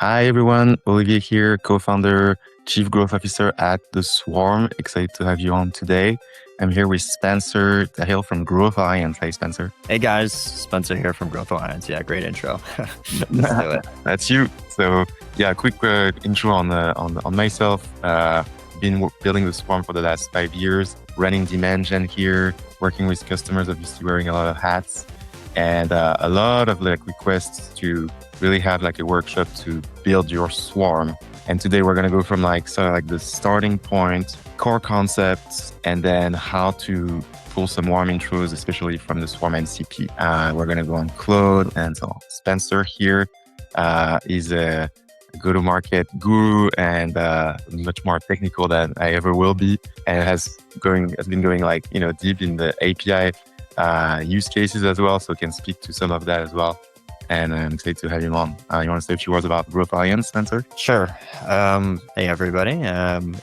Hi everyone, Olivier here, co-founder, chief growth officer at the Swarm. Excited to have you on today. I'm here with Spencer Tahil from Growth Alliance. Hey Spencer. Hey guys, Spencer here from Growth Alliance. Yeah, great intro. Let's do it. That's you. So yeah, quick intro on myself. Been building the Swarm for the last 5 years, running demand gen here, working with customers, obviously wearing a lot of hats, and a lot of requests to really have a workshop to build your Swarm. And today we're going to go from the starting point, core concepts, and then how to pull some warm intros, especially from the Swarm MCP. We're going to go on Claude, and so Spencer here is a go-to-market guru and much more technical than I ever will be, and has been going deep in the API use cases as well, so can speak to some of that as well. And I'm excited to have you on. You want to say a few words about Growth Alliance, Spencer? Sure. Hey, everybody.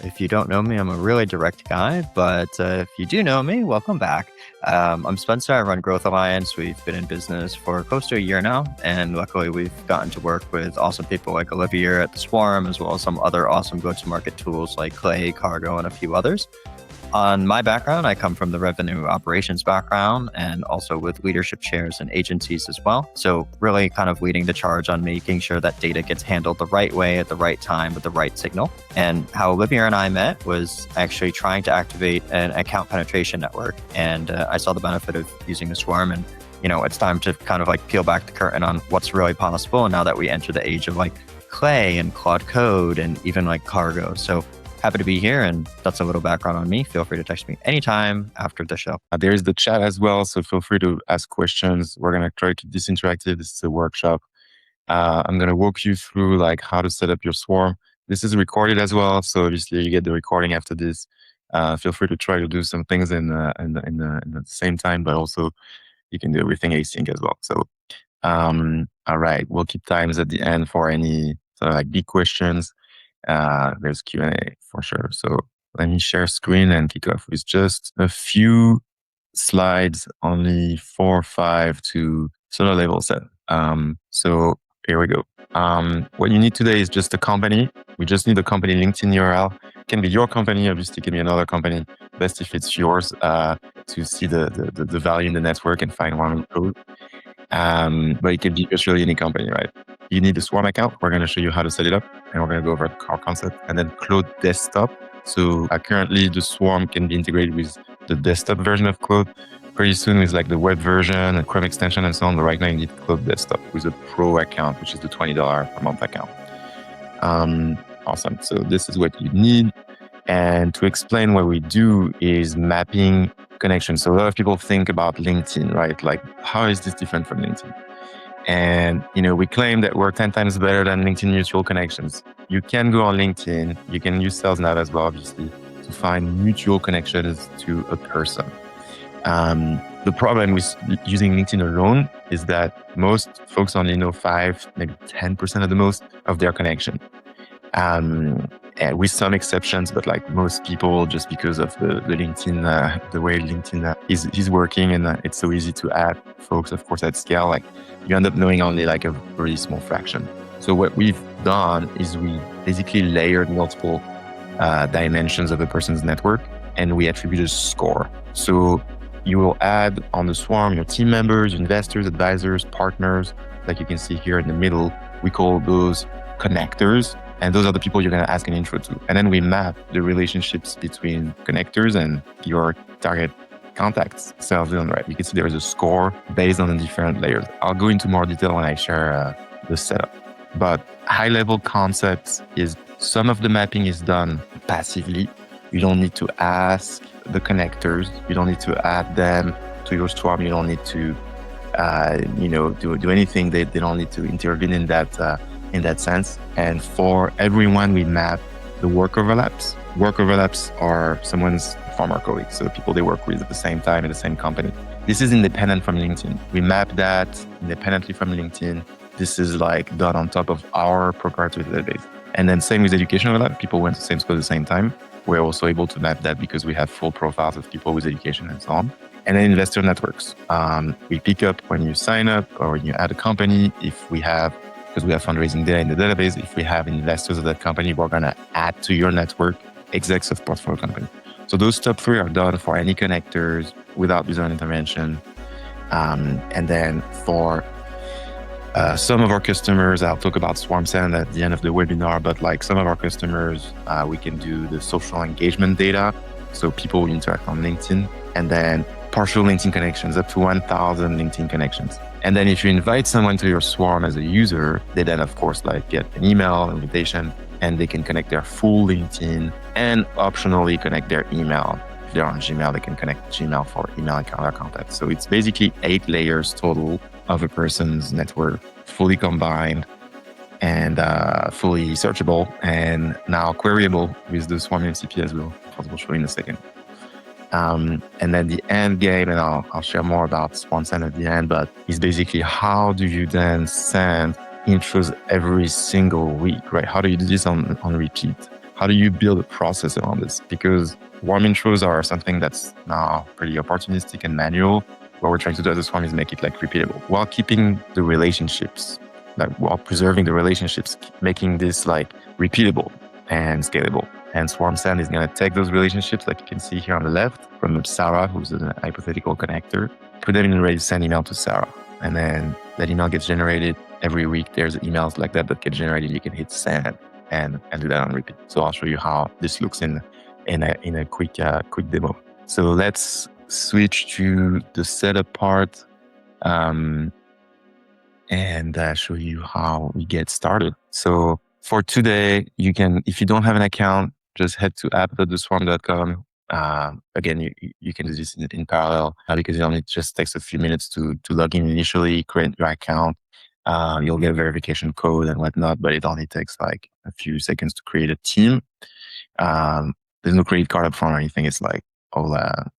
If you don't know me, I'm a really direct guy, but if you do know me, welcome back. I'm Spencer. I run Growth Alliance. We've been in business for close to a year now, and luckily we've gotten to work with awesome people like Olivier at the Swarm, as well as some other awesome go-to-market tools like Clay, Cargo, and a few others. On my background, I come from the revenue operations background and also with leadership chairs and agencies as well. So really kind of leading the charge on making sure that data gets handled the right way at the right time with the right signal. And how Olivier and I met was actually trying to activate an account penetration network. And I saw the benefit of using the Swarm, and it's time to kind of peel back the curtain on what's really possible. And now that we enter the age of Clay and Claude Code and even Cargo. So happy to be here, and that's a little background on me. Feel free to text me anytime after the show. There is the chat as well, so feel free to ask questions. We're going to try to keep this interactive. This is a workshop. I'm going to walk you through how to set up your Swarm. This is recorded as well, so obviously you get the recording after this. Feel free to try to do some things in the same time, but also you can do everything async as well. So, all right, we'll keep times at the end for any big questions. There's Q&A for sure. So let me share screen and kick off with just a few slides, only 4 or 5 to sort of level set. So here we go. What you need today is just a company. We just need a company LinkedIn URL. It can be your company, obviously it can be another company. Best if it's yours to see the value in the network and find one code. But it can be virtually any company, right? You need a Swarm account. We're going to show you how to set it up, and we're going to go over the core concept, and then Claude Desktop. So currently the Swarm can be integrated with the desktop version of Claude. Pretty soon with the web version and Chrome extension and so on. But right now you need Claude Desktop with a pro account, which is the $20 per month account. Awesome. So this is what you need. And to explain what we do is mapping connections. So a lot of people think about LinkedIn, right? How is this different from LinkedIn? And, we claim that we're 10 times better than LinkedIn mutual connections. You can go on LinkedIn, you can use SalesNav as well, obviously, to find mutual connections to a person. The problem with using LinkedIn alone is that most folks only know 5, maybe 10% of the most of their connection. And with some exceptions, but most people, just because of the LinkedIn, the way LinkedIn is working, and it's so easy to add folks, of course, at scale, you end up knowing only a very small fraction. So what we've done is we basically layered multiple dimensions of a person's network, and we attribute a score. So you will add on the Swarm your team members, investors, advisors, partners, like you can see here in the middle. We call those connectors. And those are the people you're going to ask an intro to. And then we map the relationships between connectors and your target contacts. So right, you can see there is a score based on the different layers. I'll go into more detail when I share the setup. But high-level concepts is some of the mapping is done passively. You don't need to ask the connectors. You don't need to add them to your Swarm. You don't need to, do anything. They don't need to intervene in that sense. And for everyone, we map the work overlaps. Work overlaps are someone's former colleagues, so people they work with at the same time in the same company. This is independent from LinkedIn. We map that independently from LinkedIn. This is done on top of our proprietary database. And then same with education overlap. People went to the same school at the same time. We're also able to map that because we have full profiles of people with education and so on. And then investor networks. We pick up when you sign up or when you add a company, if we have because we have fundraising data in the database. If we have investors of that company, we're going to add to your network execs of portfolio company. So those top three are done for any connectors without user intervention. And then for some of our customers, I'll talk about Swarm Send at the end of the webinar, but like some of our customers, we can do the social engagement data. So people will interact on LinkedIn, and then partial LinkedIn connections, up to 1,000 LinkedIn connections. And then if you invite someone to your Swarm as a user, they then of course like get an email invitation, and they can connect their full LinkedIn and optionally connect their email. If they're on Gmail, they can connect Gmail for email account or contact. So it's basically 8 layers total of a person's network, fully combined and fully searchable, and now queryable with the Swarm MCP as well, as we'll show you in a second. And then the end game, and I'll share more about Swarm Send at the end, but it's basically how do you then send intros every single week, right? How do you do this on repeat? How do you build a process around this? Because warm intros are something that's now pretty opportunistic and manual. What we're trying to do as a Swarm is make it like repeatable while keeping the relationships, like while preserving the relationships, making this like repeatable and scalable. And Swarm Send is going to take those relationships, like you can see here on the left, from Sarah, who's a hypothetical connector, put them in a ready to send email to Sarah. And then that email gets generated every week. There's emails like that get generated. You can hit send and do that on repeat. So I'll show you how this looks in a quick demo. So let's switch to the setup part and show you how we get started. So for today, you can, if you don't have an account, just head to app.theswarm.com. Again, you can do this in parallel because it only just takes a few minutes to log in initially, create your account. You'll get a verification code and whatnot, but it only takes like a few seconds to create a team. There's no credit card up front or anything. It's like all, a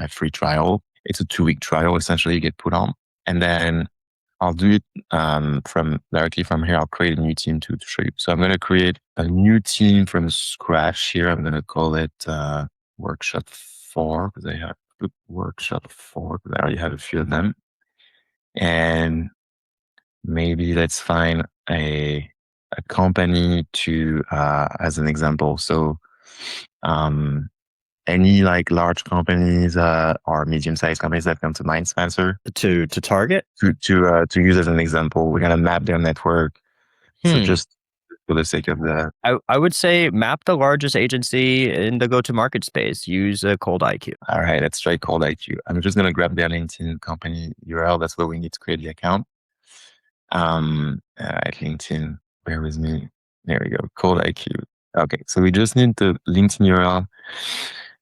free trial. It's a 2-week trial, essentially, you get put on. And then I'll do it directly from here. I'll create a new team to show you. So I'm going to create a new team from scratch here. I'm going to call it Workshop 4 because I have Workshop 4 because I already have a few of them. And maybe let's find a company to as an example. So any like large companies or medium-sized companies that come to mind, Spencer? To target? To use as an example, we're gonna map their network. So just for the sake of the, I would say map the largest agency in the go-to-market space. Use a Cold IQ. All right, let's try Cold IQ. I'm just gonna grab their LinkedIn company URL. That's where we need to create the account. At LinkedIn, bear with me. There we go, Cold IQ. Okay, so we just need the LinkedIn URL.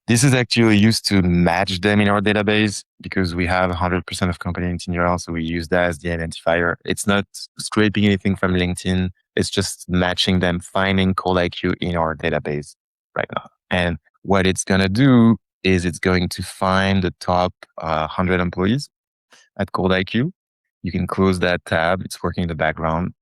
This is actually used to match them in our database because we have 100% of company LinkedIn URL. So we use that as the identifier. It's not scraping anything from LinkedIn. It's just matching them, finding Cold IQ in our database right now. And what it's going to do is it's going to find the top 100 employees at Cold IQ. You can close that tab. It's working in the background.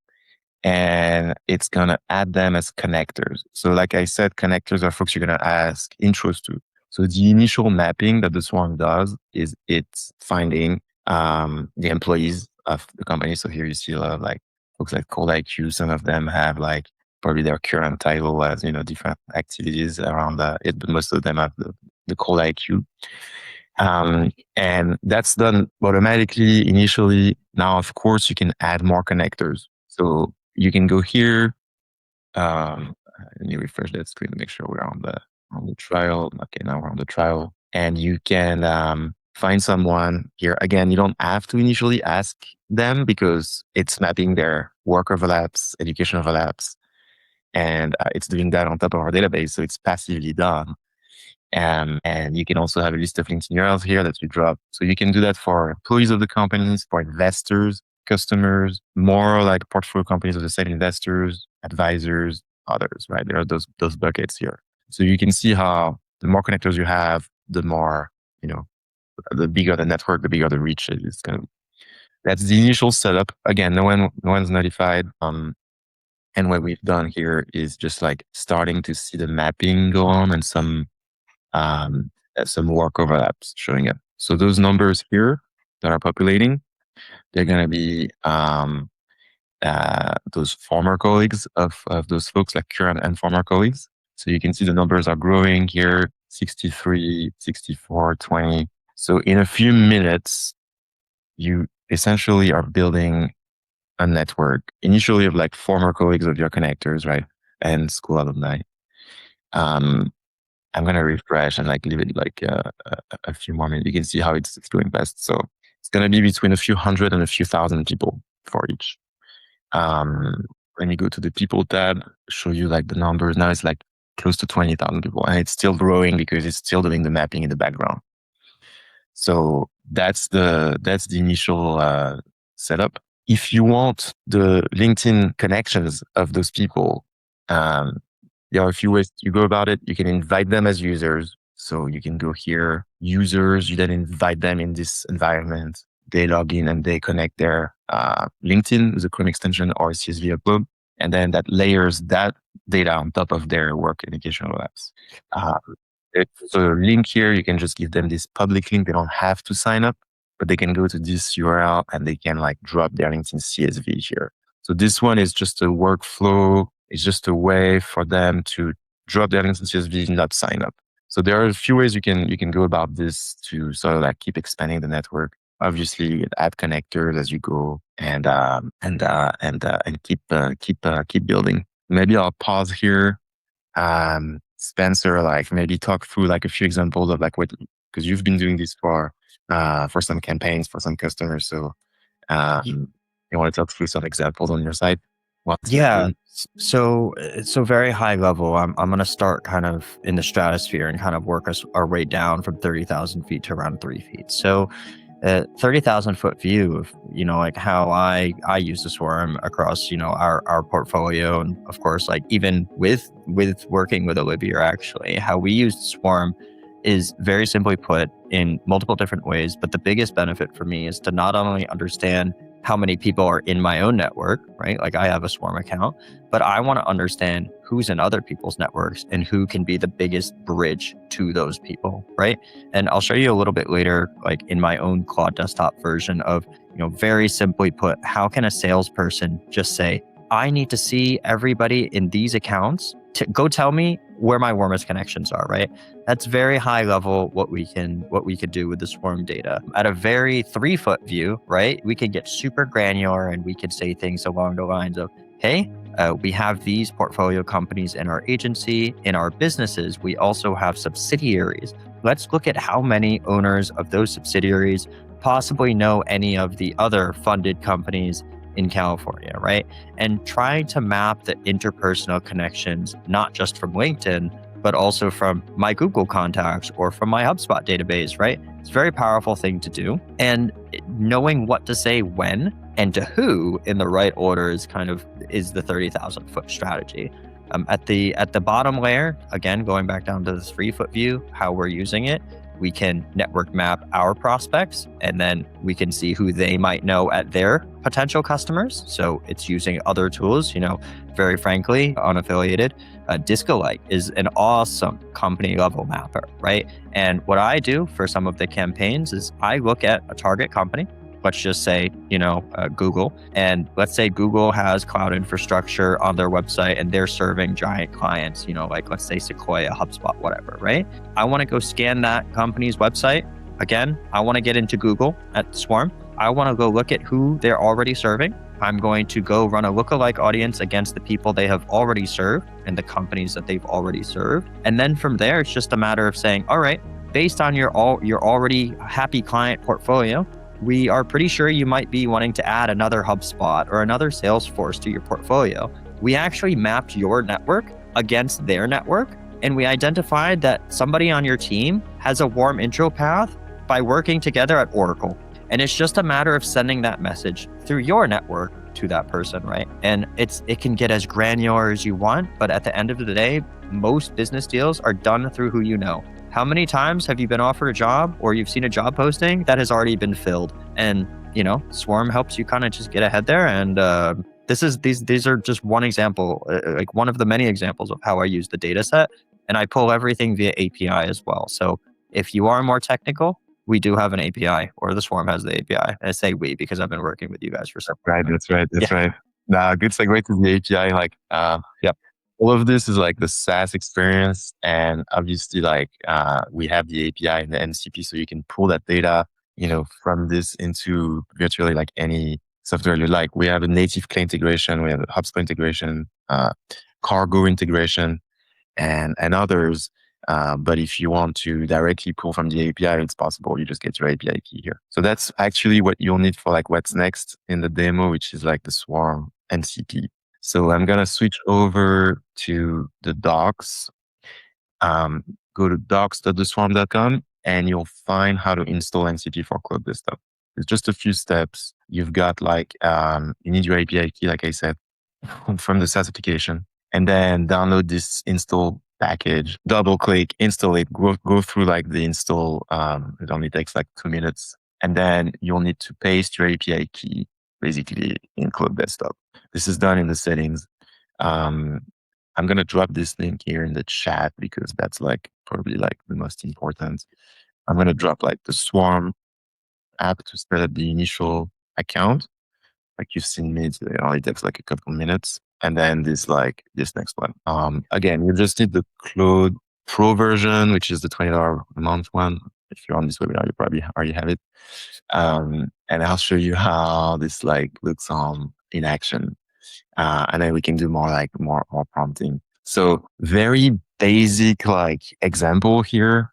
And it's going to add them as connectors. So like I said, connectors are folks you're going to ask intros to. So the initial mapping that the Swarm does is it's finding the employees of the company. So here you see a lot of like folks like Cold IQ. Some of them have like probably their current title as, different activities around it, but most of them have the Cold IQ. And that's done automatically initially. Now, of course, you can add more connectors. So you can go here. Let me refresh that screen to make sure we're on the trial. Okay, now we're on the trial. And you can find someone here. Again, you don't have to initially ask them because it's mapping their work overlaps, education overlaps, and it's doing that on top of our database. So it's passively done. And you can also have a list of LinkedIn URLs here that you drop. So you can do that for employees of the companies, for investors, customers, more like portfolio companies of the same investors, advisors, others, right? There are those buckets here. So you can see how the more connectors you have, the more, the bigger the network, the bigger the reach is going to be. That's the initial setup. Again, no one's notified. And what we've done here is just like starting to see the mapping go on and some work overlaps showing up. So those numbers here that are populating, they're going to be those former colleagues of those folks, like current and former colleagues. So you can see the numbers are growing here, 63, 64, 20. So in a few minutes, you essentially are building a network initially of like former colleagues of your connectors, right? And school alumni. I'm going to refresh and like leave it like a few more minutes. You can see how it's doing best. So it's going to be between a few hundred and a few thousand people for each. Let me go to the people tab, show you like the numbers. Now it's like close to 20,000 people, and it's still growing because it's still doing the mapping in the background. So that's the initial setup. If you want the LinkedIn connections of those people, there are a few ways you go about it. You can invite them as users. So you can go here, users, you then invite them in this environment. They log in and they connect their LinkedIn with a Chrome extension or a CSV upload. And then that layers that data on top of their work educational apps. So a link here, you can just give them this public link. They don't have to sign up, but they can go to this URL and they can like drop their LinkedIn CSV here. So this one is just a workflow. It's just a way for them to drop their LinkedIn CSV and not sign up. So there are a few ways you can go about this to sort of like keep expanding the network. Obviously, add connectors as you go and keep building. Maybe I'll pause here. Spencer, like maybe talk through like a few examples of like what, because you've been doing this for some campaigns for some customers. So you want to talk through some examples on your side? Yeah. So very high level. I'm going to start kind of in the stratosphere and kind of work our way down from 30,000 feet to around 3 feet. So 30,000 foot view of, like how I use the Swarm across, our portfolio. And of course, like even with working with Olivier, actually, how we use Swarm is very simply put in multiple different ways. But the biggest benefit for me is to not only understand how many people are in my own network, right? Like I have a Swarm account, but I want to understand who's in other people's networks and who can be the biggest bridge to those people, right? And I'll show you a little bit later, like in my own Claude Desktop version of, very simply put, how can a salesperson just say, I need to see everybody in these accounts to go tell me where my warmest connections are, right? That's very high level what we could do with the Swarm data. At a very 3 foot view, right? We could get super granular and we could say things along the lines of, hey, we have these portfolio companies in our agency, in our businesses. We also have subsidiaries. Let's look at how many owners of those subsidiaries possibly know any of the other funded companies in California, right? And trying to map the interpersonal connections, not just from LinkedIn, but also from my Google contacts or from my HubSpot database, right? It's a very powerful thing to do. And knowing what to say when and to who in the right order is the 30,000 foot strategy. At the bottom layer, again, going back down to the 3 foot view, how we're using it, we can network map our prospects, and then we can see who they might know at their potential customers. So it's using other tools, very frankly, unaffiliated. Discolite is an awesome company level mapper, right? And what I do for some of the campaigns is I look at a target company. Let's just say, Google. And let's say Google has cloud infrastructure on their website and they're serving giant clients, like let's say Sequoia, HubSpot, whatever, right? I want to go scan that company's website. Again, I want to get into Google at Swarm. I want to go look at who they're already serving. I'm going to go run a lookalike audience against the people they have already served and the companies that they've already served. And then from there, it's just a matter of saying, all right, based on your already happy client portfolio, we are pretty sure you might be wanting to add another HubSpot or another Salesforce to your portfolio. We actually mapped your network against their network, and we identified that somebody on your team has a warm intro path by working together at Oracle. And it's just a matter of sending that message through your network to that person, right? And it can get as granular as you want, but at the end of the day, most business deals are done through who you know. How many times have you been offered a job or you've seen a job posting that has already been filled? And, Swarm helps you kind of just get ahead there. And these are just one example, like one of the many examples of how I use the data set. And I pull everything via API as well. So if you are more technical, we do have an API, or the Swarm has the API. And I say we because I've been working with you guys for some time. Right, that's right. Nah, good segue to the API. Like, yeah, all of this is like the SaaS experience, and obviously, like, we have the API and the MCP, so you can pull that data, from this into virtually like any software you like. We have a native Clay integration, we have a HubSpot integration, cargo integration, and others. But if you want to directly pull from the API, it's possible. You just get your API key here. So that's actually what you'll need for like what's next in the demo, which is like the Swarm MCP. So I'm going to switch over to the docs. Go to docs.theswarm.com and you'll find how to install MCP for Claude Desktop. It's just a few steps. You've got like, you need your API key, like I said, from the SaaS application, and then download this install package, double click, install it, go through like the install. It only takes like 2 minutes. And then you'll need to paste your API key basically in Claude Desktop. This is done in the settings. I'm going to drop this link here in the chat because that's like probably like the most important. I'm going to drop like the Swarm app to set up the initial account. Like you've seen me, it only takes like a couple minutes. And then this next one. Again, you just need the Claude Pro version, which is the $20 a month one. If you're on this webinar, you probably already have it. And I'll show you how this like looks in action. And then we can do more prompting. So very basic like example here.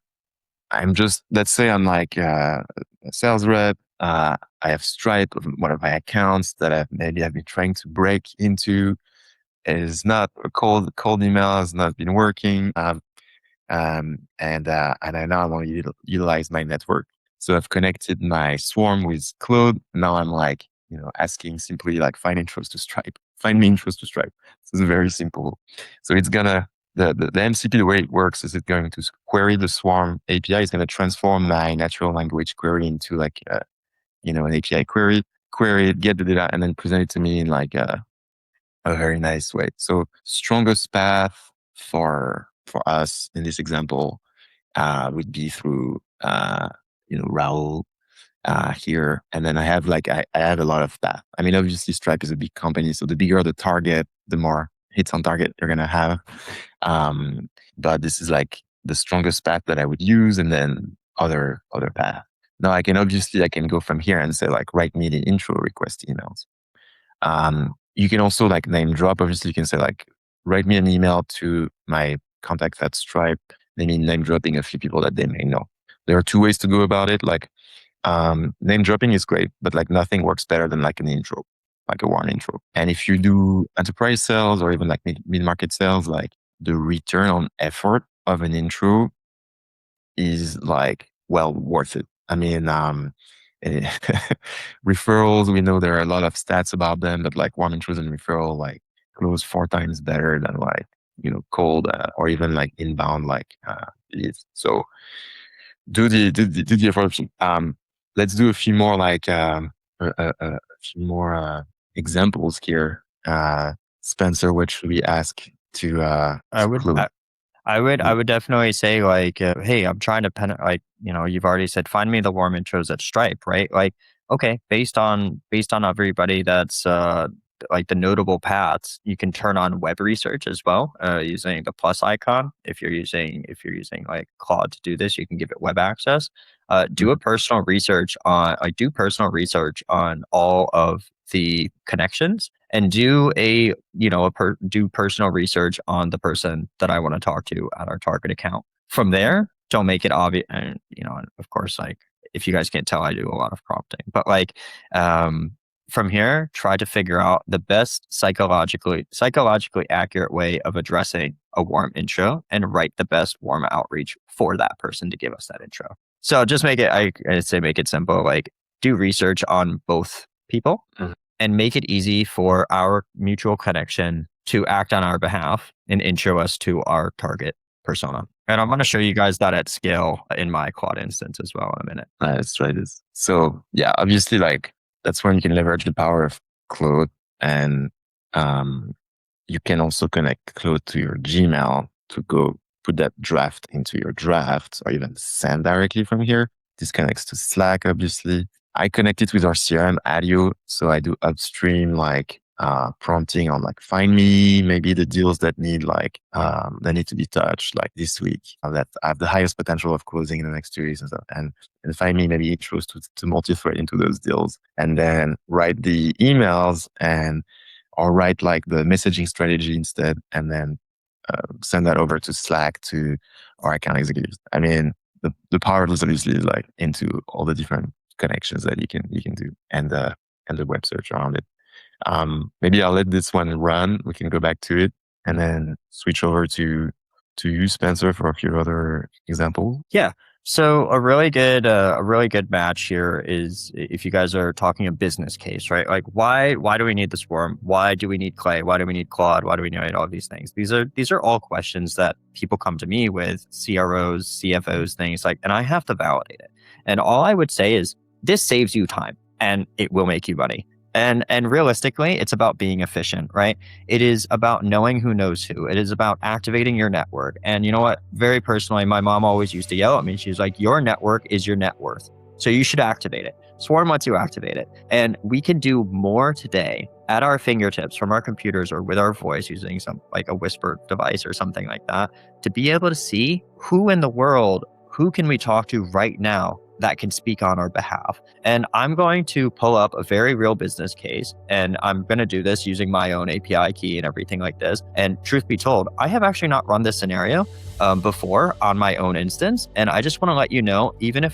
Let's say I'm like a sales rep. I have Stripe, one of my accounts that I've been trying to break into. Is not a cold email, has not been working. And I want to utilize my network. So I've connected my Swarm with Claude. Now I'm like, asking simply like find intros to Stripe. Find me intros to Stripe. This is very simple. So it's gonna, the MCP, the way it works is it's going to query the Swarm API. It's going to transform my natural language query into like, an API query it, get the data, and then present it to me in like a very nice way. So strongest path for us in this example would be through Raul here. And then I have I have a lot of that. I mean, obviously Stripe is a big company, so the bigger the target, the more hits on target you're gonna have. But this is like the strongest path that I would use, and then other path. Now I can go from here and say like write me the intro request emails. You can also like name drop. Obviously, you can say like write me an email to my contacts at Stripe. Maybe name dropping a few people that they may know. There are two ways to go about it. Like name dropping is great, but like nothing works better than like an intro, like a warm intro. And if you do enterprise sales or even like mid-market sales, like the return on effort of an intro is like well worth it. I mean, referrals, we know there are a lot of stats about them, but like warm intros and referral like close 4 times better than like, cold or even like inbound leads. So do the effort. Let's do a few more examples here. Spencer, what should we ask to I would definitely say like, hey, I'm trying to you've already said, find me the warm intros at Stripe, right? Like, okay, based on everybody that's like the notable paths, you can turn on web research as well, using the plus icon. If you're using like Claude to do this, you can give it web access. Do personal research on all of the connections, and do personal research on the person that I want to talk to at our target account. From there, don't make it obvious. And, of course, like if you guys can't tell, I do a lot of prompting, but like, from here, try to figure out the best psychologically accurate way of addressing a warm intro and write the best warm outreach for that person to give us that intro. So just make it simple. Like do research on both people and make it easy for our mutual connection to act on our behalf and intro us to our target persona. And I'm going to show you guys that at scale in my Claude instance as well in a minute. Let's try this. So yeah, obviously like that's when you can leverage the power of Claude, and you can also connect Claude to your Gmail to go put that draft into your draft, or even send directly from here. This connects to Slack, obviously. I connect it with our CRM, Adio, so I do upstream like prompting on like find me maybe the deals that need like that need to be touched like this week that have the highest potential of closing in the next 2 weeks and stuff, and find me maybe intros to multi-thread into those deals, and then write the emails and or write like the messaging strategy instead, and then send that over to Slack to our account executives. I mean, the power is obviously like into all the different connections that you can do, and the web search around it. Maybe I'll let this one run. We can go back to it and then switch over to you, Spencer, for a few other examples. Yeah. So a really good match here is if you guys are talking a business case, right? Like why do we need the Swarm? Why do we need Clay? Why do we need Claude? Why do we need all these things? These are all questions that people come to me with, CROs, CFOs, things like, and I have to validate it. And all I would say is this saves you time and it will make you money. And realistically, it's about being efficient, right? It is about knowing who knows who. It is about activating your network. And you know what? Very personally, my mom always used to yell at me. She's like, your network is your net worth. So you should activate it. Swarm lets you activate it. And we can do more today at our fingertips from our computers or with our voice using some like a whisper device or something like that to be able to see who in the world, who can we talk to right now that can speak on our behalf. And I'm going to pull up a very real business case, and I'm going to do this using my own API key and everything like this. And truth be told, I have actually not run this scenario before on my own instance. And I just want to let you know, even if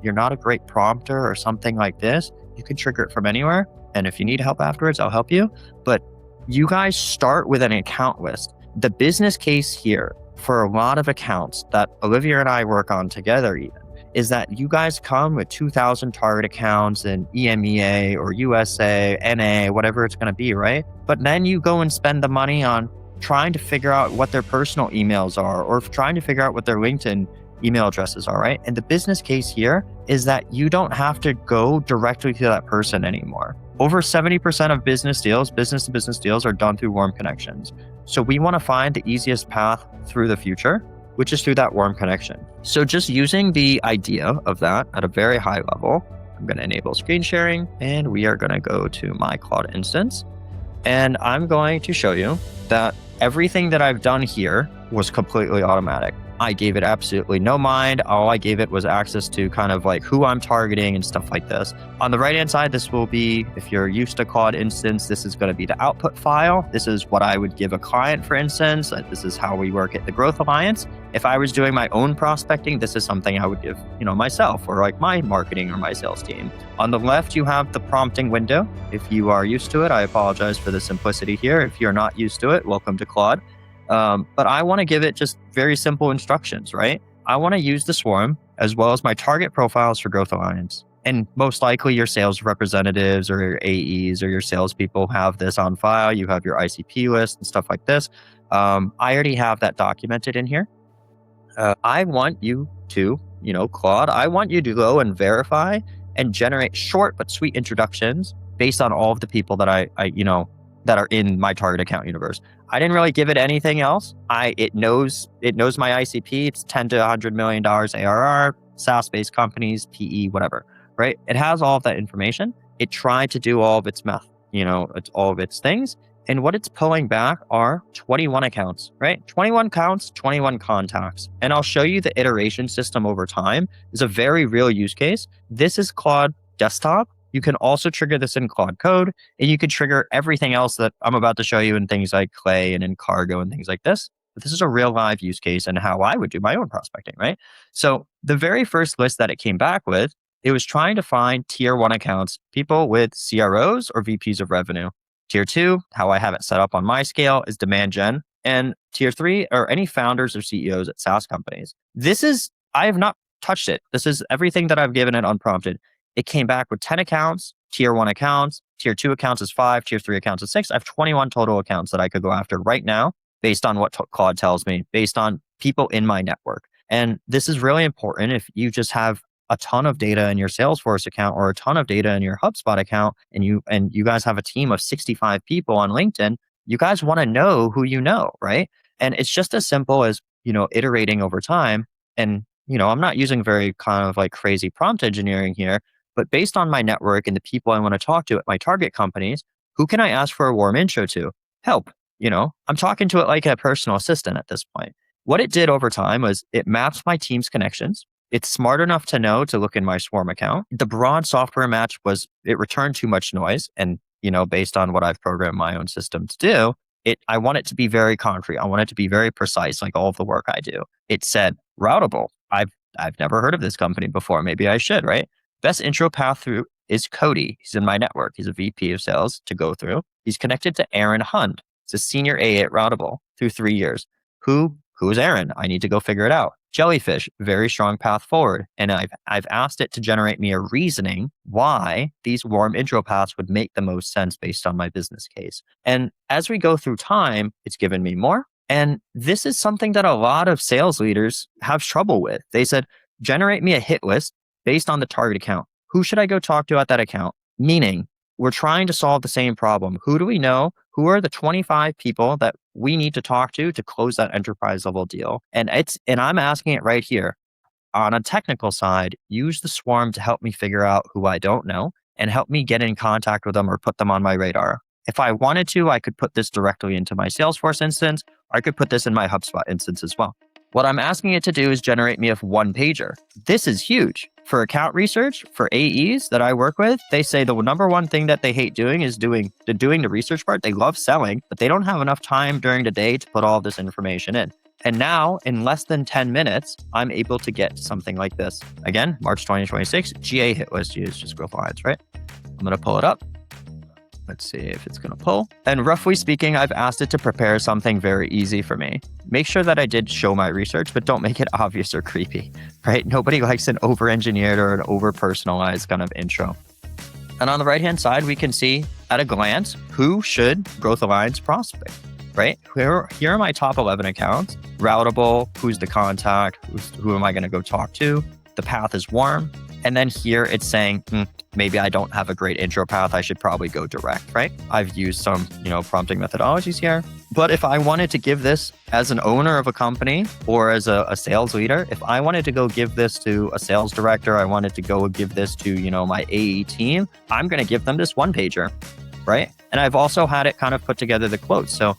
you're not a great prompter or something like this, you can trigger it from anywhere. And if you need help afterwards, I'll help you. But you guys start with an account list. The business case here for a lot of accounts that Olivier and I work on together even, is that you guys come with 2,000 target accounts in EMEA or USA, NA, whatever it's going to be, right? But then you go and spend the money on trying to figure out what their personal emails are or trying to figure out what their LinkedIn email addresses are, right? And the business case here is that you don't have to go directly to that person anymore. Over 70% of business to business deals are done through warm connections. So we want to find the easiest path through the future, which is through that warm connection. So just using the idea of that at a very high level, I'm going to enable screen sharing and we are going to go to my Claude instance. And I'm going to show you that everything that I've done here was completely automatic. I gave it absolutely no mind. All I gave it was access to kind of like who I'm targeting and stuff like this. On the right-hand side, this will be, if you're used to Claude instance, this is going to be the output file. This is what I would give a client, for instance. This is how we work at the Growth Alliance. If I was doing my own prospecting, this is something I would give, myself or like my marketing or my sales team. On the left, you have the prompting window. If you are used to it, I apologize for the simplicity here. If you're not used to it, welcome to Claude. But I want to give it just very simple instructions, right? I want to use the Swarm as well as my target profiles for Growth Alliance. And most likely your sales representatives or your AEs or your salespeople have this on file. You have your ICP list and stuff like this. I already have that documented in here. I want you to, Claude, I want you to go and verify and generate short but sweet introductions based on all of the people that I that are in my target account universe. I didn't really give it anything else. It knows my ICP. It's $10 to $100 million ARR, SaaS-based companies, PE, whatever, right? It has all of that information. It tried to do all of its math, it's all of its things. And what it's pulling back are 21 accounts, right? 21 counts, 21 contacts. And I'll show you the iteration system over time. It's a very real use case. This is Claude Desktop. You can also trigger this in Claude Code, and you can trigger everything else that I'm about to show you in things like Clay and in Cargo and things like this. But this is a real live use case and how I would do my own prospecting, right? So the very first list that it came back with, it was trying to find tier 1 accounts, people with CROs or VPs of revenue. Tier 2, how I have it set up on my scale, is demand gen. And tier 3 are any founders or CEOs at SaaS companies. I have not touched it. This is everything that I've given it unprompted. It came back with 10 accounts, tier 1 accounts, tier 2 accounts is 5, tier 3 accounts is 6. I have 21 total accounts that I could go after right now based on what Claude tells me, based on people in my network. And this is really important if you just have a ton of data in your Salesforce account or a ton of data in your HubSpot account and you guys have a team of 65 people on LinkedIn, you guys want to know who you know, right? And it's just as simple as, iterating over time. And, I'm not using very kind of like crazy prompt engineering here. But based on my network and the people I want to talk to at my target companies, Who can I ask for a warm intro to? Help. I'm talking to it like a personal assistant at this point. What it did over time was it maps my team's connections. It's smart enough to know to look in my Swarm account. The broad software match was it returned too much noise. And, based on what I've programmed my own system to do, I want it to be very concrete. I want it to be very precise, like all of the work I do. It said routable. I've never heard of this company before. Maybe I should, right? Best intro path through is Cody. He's in my network. He's a VP of sales to go through. He's connected to Aaron Hunt. He's a senior A at Routable through 3 years. Who is Aaron? I need to go figure it out. Jellyfish, very strong path forward. And I've asked it to generate me a reasoning why these warm intro paths would make the most sense based on my business case. And as we go through time, it's given me more. And this is something that a lot of sales leaders have trouble with. They said, generate me a hit list based on the target account. Who should I go talk to at that account? Meaning, we're trying to solve the same problem. Who do we know? Who are the 25 people that we need to talk to close that enterprise level deal? And I'm asking it right here. On a technical side, use the Swarm to help me figure out who I don't know and help me get in contact with them or put them on my radar. If I wanted to, I could put this directly into my Salesforce instance, or I could put this in my HubSpot instance as well. What I'm asking it to do is generate me a one pager. This is huge. For account research, for AEs that I work with, they say the number one thing that they hate doing is doing the research part. They love selling, but they don't have enough time during the day to put all this information in. And now, in less than 10 minutes, I'm able to get something like this. Again, March 2026, GA hit list use just Growth Alliance, right? I'm going to pull it up. Let's see if it's going to pull. And roughly speaking, I've asked it to prepare something very easy for me. Make sure that I did show my research, but don't make it obvious or creepy, right? Nobody likes an over-engineered or an over-personalized kind of intro. And on the right-hand side, we can see at a glance, who should Growth Alliance prospect, right? Here are my top 11 accounts. Routable, who's the contact, who am I going to go talk to? The path is warm. And then here it's saying, maybe I don't have a great intro path. I should probably go direct, right? I've used some, prompting methodologies here. But if I wanted to give this as an owner of a company or as a sales leader, if I wanted to go give this to a sales director, I wanted to go give this to, my AE team, I'm going to give them this one pager, right? And I've also had it kind of put together the quotes. So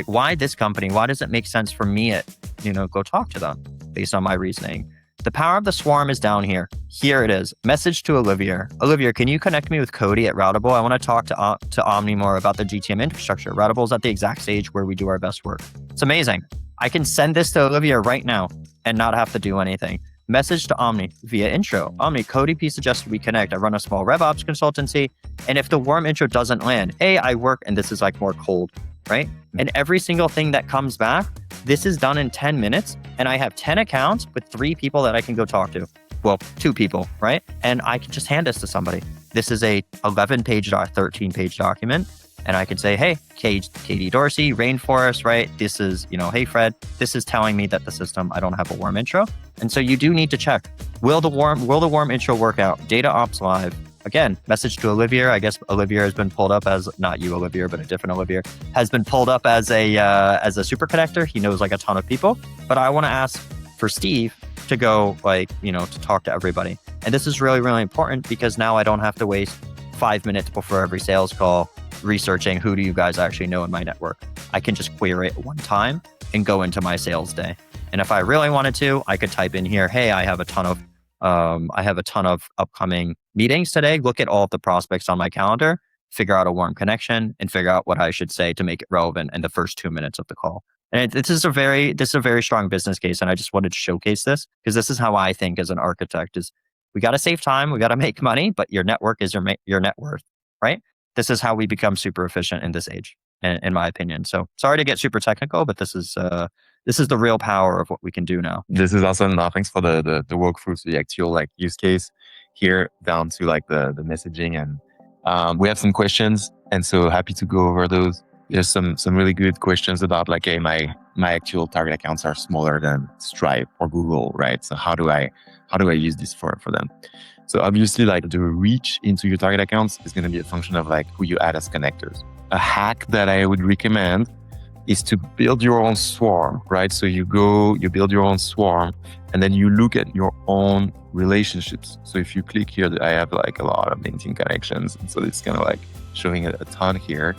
why this company? Why does it make sense for me to, go talk to them based on my reasoning? The power of the Swarm is down here. Here it is. Message to Olivier. Olivier, can you connect me with Cody at Routable? I want to talk to Omni more about the GTM infrastructure. Routable is at the exact stage where we do our best work. It's amazing. I can send this to Olivier right now and not have to do anything. Message to Omni via intro. Omni, Cody P suggested we connect. I run a small RevOps consultancy. And if the warm intro doesn't land, I work, and this is more cold, right? And every single thing that comes back, this is done in 10 minutes. And I have 10 accounts with 3 people that I can go talk to. Well, 2 people, right? And I can just hand this to somebody. This is a 11-page, 13-page document. And I can say, hey, Katie Dorsey, Rainforest, right? This is, hey, Fred, this is telling me that the system, I don't have a warm intro. And so you do need to check, will the warm intro work out? Data Ops Live. Again, message to Olivier. I guess Olivier has been pulled up as, not you, Olivier, but a different Olivier, has been pulled up as a super connector. He knows a ton of people. But I want to ask for Steve to go to talk to everybody. And this is really, really important because now I don't have to waste 5 minutes before every sales call researching who do you guys actually know in my network. I can just query it one time and go into my sales day. And if I really wanted to, I could type in here, hey, I have a ton of upcoming meetings today. Look at all of the prospects on my calendar, figure out a warm connection, and figure out what I should say to make it relevant in the first 2 minutes of the call. And this is a very strong business case. And I just wanted to showcase this because this is how I think as an architect is we got to save time. We got to make money, but your network is your net worth, right? This is how we become super efficient in this age, in my opinion. So sorry to get super technical, but this is the real power of what we can do now. This is awesome. Thanks for the walkthrough to the actual use case here down to the messaging. And we have some questions. And so happy to go over those. There's some really good questions about hey, my actual target accounts are smaller than Stripe or Google, right? So how do I use this for them? So obviously the reach into your target accounts is going to be a function of who you add as connectors. A hack that I would recommend is to build your own swarm, right? So you build your own swarm and then you look at your own relationships. So if you click here, I have like a lot of LinkedIn connections. And so it's kind of like showing a ton here.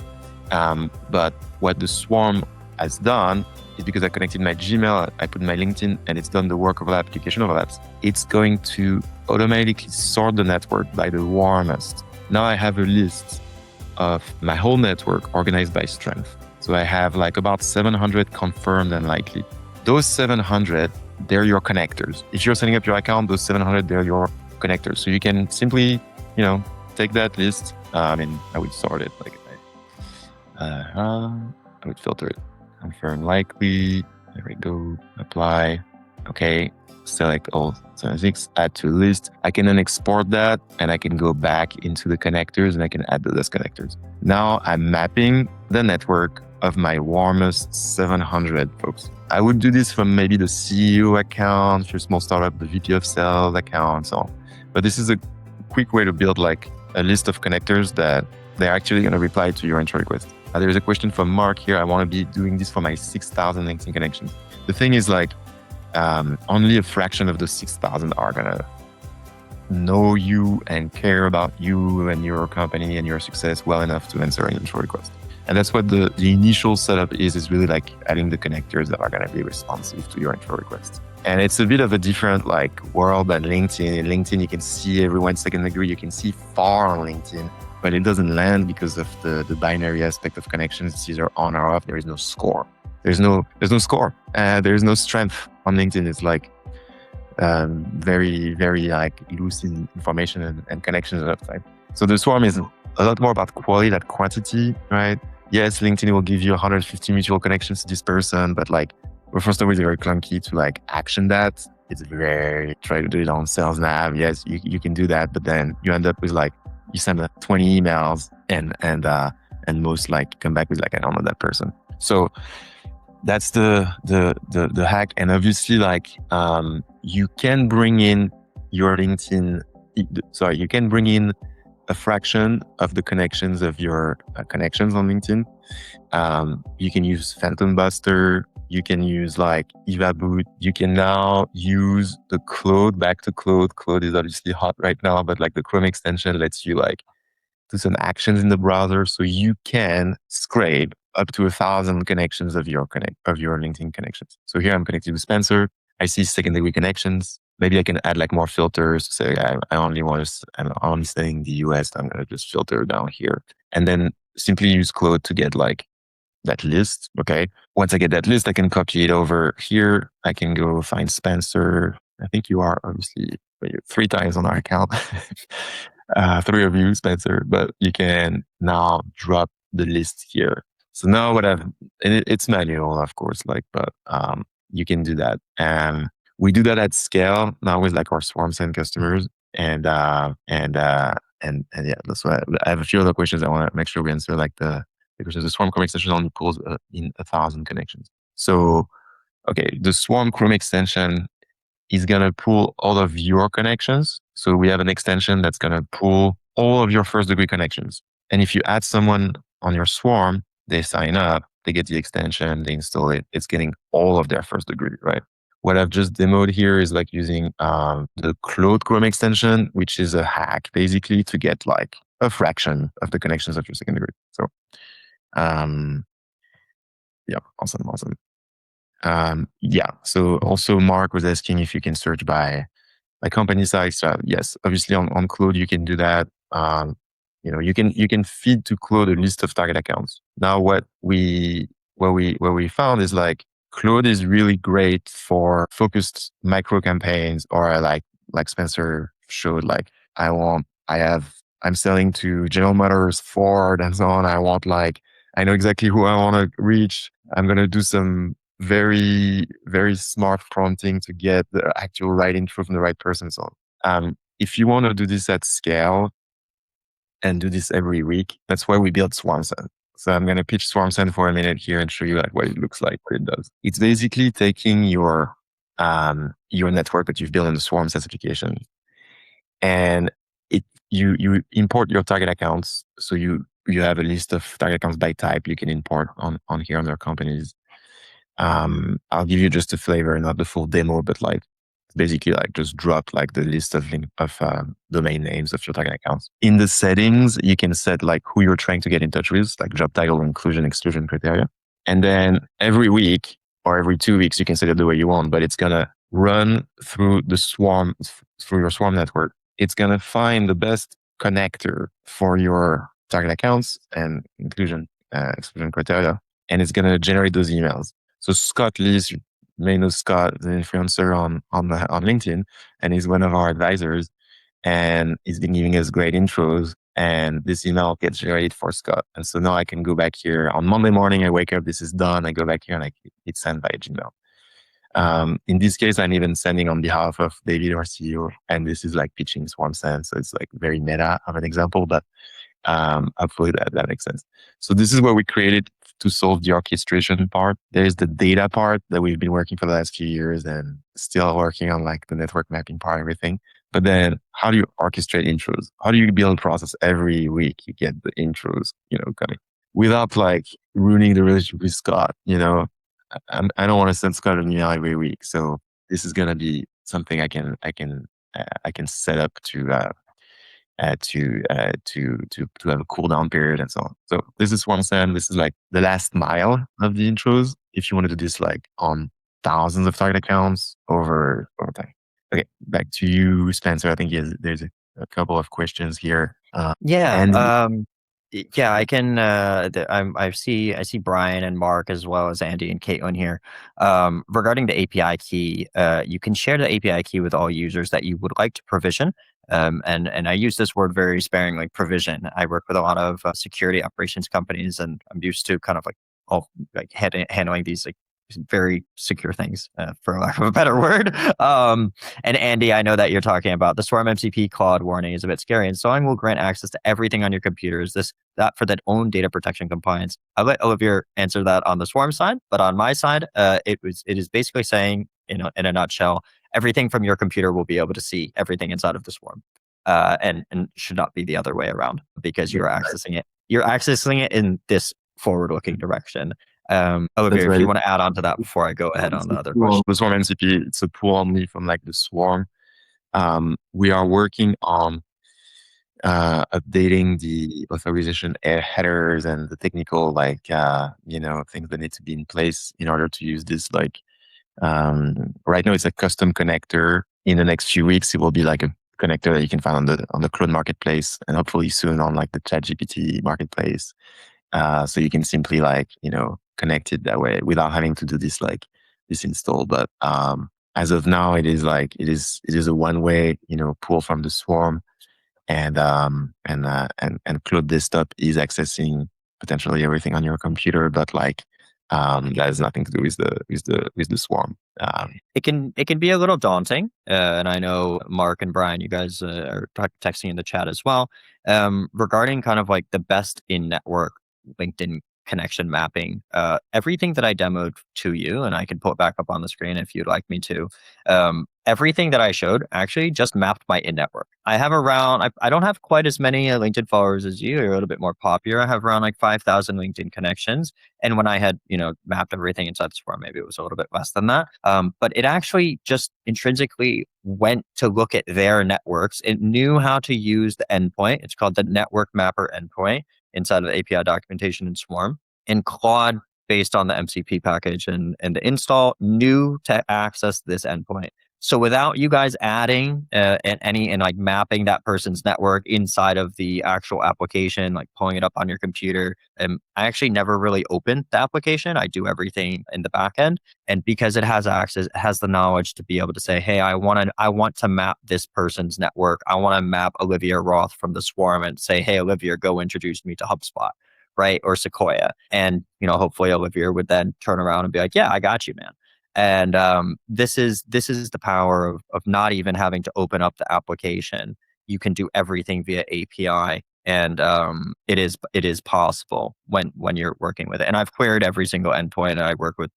But what the Swarm has done is because I connected my Gmail, I put my LinkedIn, and it's done the work of the application overlaps. It's going to automatically sort the network by the warmest. Now I have a list of my whole network organized by strength. So I have like about 700 confirmed and likely. Those 700, they're your connectors. If you're setting up your account, those 700, they're your connectors. So you can simply, take that list. I would sort it like I would filter it. Confirm likely. There we go. Apply. Okay. Select all 76, add to list. I can then export that and I can go back into the connectors and I can add those connectors. Now I'm mapping the network of my warmest 700 folks. I would do this from maybe the CEO account, if you're a small startup, the VP of sales account, and so on. But this is a quick way to build like a list of connectors that they're actually going to reply to your intro request. There's a question from Mark here. I want to be doing this for my 6,000 LinkedIn connections. The thing is like, only a fraction of those 6,000 are going to know you and care about you and your company and your success well enough to answer an intro request. And that's what the initial setup is really like adding the connectors that are going to be responsive to your intro requests. And it's a bit of a different like world than LinkedIn. In LinkedIn, you can see every 1 second degree, you can see far on LinkedIn, but it doesn't land because of the binary aspect of connections. It's either on or off. There is no score. There's no score. There's no strength on LinkedIn. It's like very, very like loose in information and connections outside. So the Swarm is a lot more about quality than quantity, right? Yes, LinkedIn will give you 150 mutual connections to this person, but like, well, first of all, it's very clunky to like action that. It's very, try to do it on Sales Nav. Yes, you can do that, but then you end up with like, you send 20 emails and most like come back with like, I don't know that person. So that's the hack. And obviously like, you can bring in your LinkedIn, you can bring in a fraction of the connections of your connections on LinkedIn. You can use Phantom Buster. You can use like EvaBoot. You can now use the Claude, back to Claude. Claude is obviously hot right now, but like the Chrome extension lets you like do some actions in the browser. So you can scrape up to 1,000 connections of your LinkedIn connections. So here I'm connected with Spencer. I see secondary connections. Maybe I can add like more filters to say I'm only staying in the US. I'm going to just filter down here and then simply use Claude to get like that list. Okay. Once I get that list, I can copy it over here. I can go find Spencer. I think you are obviously 3 times on our account. 3 of you, Spencer, but you can now drop the list here. So now it's manual, of course, like, but you can do that. And we do that at scale now with like our Swarm Send customers. And yeah, that's why I have a few other questions I want to make sure we answer, like because the Swarm Chrome extension only pulls in 1,000 connections. So, okay, the Swarm Chrome extension is going to pull all of your connections. So we have an extension that's going to pull all of your first degree connections. And if you add someone on your Swarm, they sign up, they get the extension, they install it. It's getting all of their first degree, right? What I've just demoed here is like using the Claude Chrome extension, which is a hack basically to get like a fraction of the connections of your second degree. So, yeah, awesome. Yeah. So also Mark was asking if you can search by company size. So yes, obviously on Claude you can do that. You can feed to Claude a list of target accounts. Now what we found is like Claude is really great for focused micro campaigns, or like Spencer showed, like I'm selling to General Motors, Ford, and so on. I know exactly who I want to reach. I'm going to do some very, very smart prompting to get the actual right intro from the right person. So if you want to do this at scale and do this every week, that's why we built SwarmSend. So I'm going to pitch SwarmSend for a minute here and show you like what it looks like, what it does. It's basically taking your network that you've built in the SwarmSend application, and you import your target accounts. So you have a list of target accounts by type you can import on here on their companies. I'll give you just a flavor, not the full demo, but like basically like just drop like the list of domain names of your target accounts. In the settings, you can set like who you're trying to get in touch with, like job title, inclusion, exclusion criteria. And then every week or every 2 weeks, you can set it the way you want, but it's going to run through the Swarm, through your Swarm network. It's going to find the best connector for your target accounts and inclusion, exclusion criteria. And it's going to generate those emails. So Scott Lees, you may know Scott, the influencer on LinkedIn, and he's one of our advisors. And he's been giving us great intros. And this email gets generated for Scott. And so now I can go back here on Monday morning. I wake up, this is done. I go back here and it's sent by Gmail. In this case, I'm even sending on behalf of David, our CEO, and this is like pitching Swarm Send. So it's like very meta of an example, but hopefully that makes sense. So this is what we created to solve the orchestration part. There's the data part that we've been working for the last few years and still working on like the network mapping part, everything. But then how do you orchestrate intros? How do you build a process every week? You get the intros, coming without like ruining the relationship with Scott, I don't want to send Scott an email every week. So this is going to be something I can set up to have a cool down period and so on. So this is one send. This is like the last mile of the intros. If you want to do this like on thousands of target accounts over time. Okay, back to you, Spencer. I think there's a couple of questions here. Yeah, I can. I see Brian and Mark as well as Andy and Caitlin here. Regarding the API key, you can share the API key with all users that you would like to provision. And I use this word very sparingly, provision. I work with a lot of security operations companies, and I'm used to kind of like handling these like very secure things, for lack of a better word. And Andy, I know that you're talking about the Swarm MCP Claude warning is a bit scary, and Swarm will grant access to everything on your computer. Is that for that own data protection compliance? I'll let Olivier answer that on the Swarm side, but on my side, it is basically saying, in a nutshell, everything from your computer will be able to see everything inside of the Swarm, and should not be the other way around, because you're accessing it. You're accessing it in this forward-looking direction. Olivier, if you want to add on to that before I go ahead on the other question. The Swarm MCP, it's a pool only from like the Swarm. We are working on updating the authorization headers and the technical things that need to be in place in order to use this. Like right now, it's a custom connector. In the next few weeks, it will be like a connector that you can find on the Claude marketplace, and hopefully soon on like the ChatGPT marketplace. So you can simply connect it that way without having to do this install. But as of now, it is a one-way pull from the Swarm, and Claude Desktop is accessing potentially everything on your computer, but that has nothing to do with the Swarm. It can be a little daunting, and I know Mark and Brian, you guys are texting in the chat as well, regarding kind of like the best in-network LinkedIn connection mapping. Everything that I demoed to you, and I can pull it back up on the screen if you'd like me to, everything that I showed actually just mapped my in-network. I have around, I don't have quite as many LinkedIn followers as you. You're a little bit more popular. I have around like 5,000 LinkedIn connections. And when I had, mapped everything inside the Swarm, maybe it was a little bit less than that. But it actually just intrinsically went to look at their networks. It knew how to use the endpoint. It's called the network mapper endpoint inside of the API documentation in Swarm. And Claude, based on the MCP package and the install, knew to access this endpoint. So without you guys adding and mapping that person's network inside of the actual application, like pulling it up on your computer, I actually never really opened the application. I do everything in the back end. And because it has access, it has the knowledge to be able to say, hey, I want to map this person's network. I want to map Olivier Roth from the Swarm and say, hey, Olivier, go introduce me to HubSpot, right? Or Sequoia. And, hopefully Olivier would then turn around and be like, yeah, I got you, man. And this is the power of not even having to open up the application. You can do everything via API And it is possible when you're working with it. And I've queried every single endpoint, and I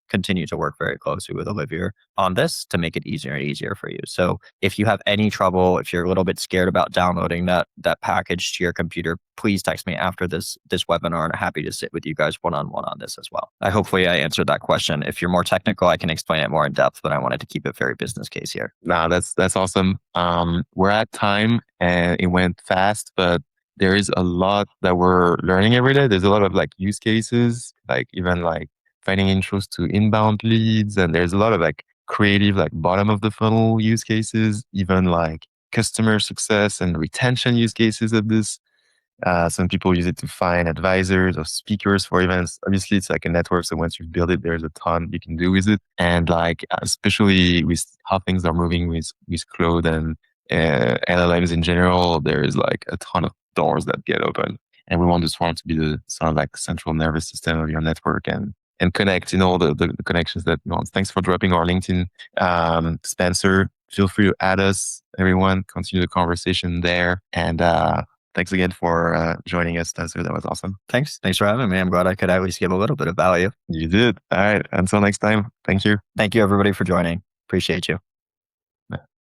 continue to work very closely with Olivier on this to make it easier and easier for you. So if you have any trouble, if you're a little bit scared about downloading that package to your computer, please text me after this webinar, and I'm happy to sit with you guys one-on-one on this as well. Hopefully I answered that question. If you're more technical, I can explain it more in depth, but I wanted to keep it very business case here. No, that's awesome. We're at time and it went fast, but there is a lot that we're learning every day. There's a lot of like use cases, like even like finding intros to inbound leads. And there's a lot of like creative, like bottom of the funnel use cases, even like customer success and retention use cases of this. Some people use it to find advisors or speakers for events. Obviously, it's like a network. So once you've built it, there's a ton you can do with it. And like, especially with how things are moving with Claude and LLMs in general, there is like a ton of doors that get open. And we want the Swarm to be the sort of like central nervous system of your network and connect in all the connections that you want. Thanks for dropping our LinkedIn. Spencer, feel free to add us, everyone, continue the conversation there. And thanks again for joining us, Spencer. That was awesome. Thanks for having me. I'm glad I could at least give a little bit of value. You did. All right. Until next time. Thank you. Thank you, everybody, for joining. Appreciate you.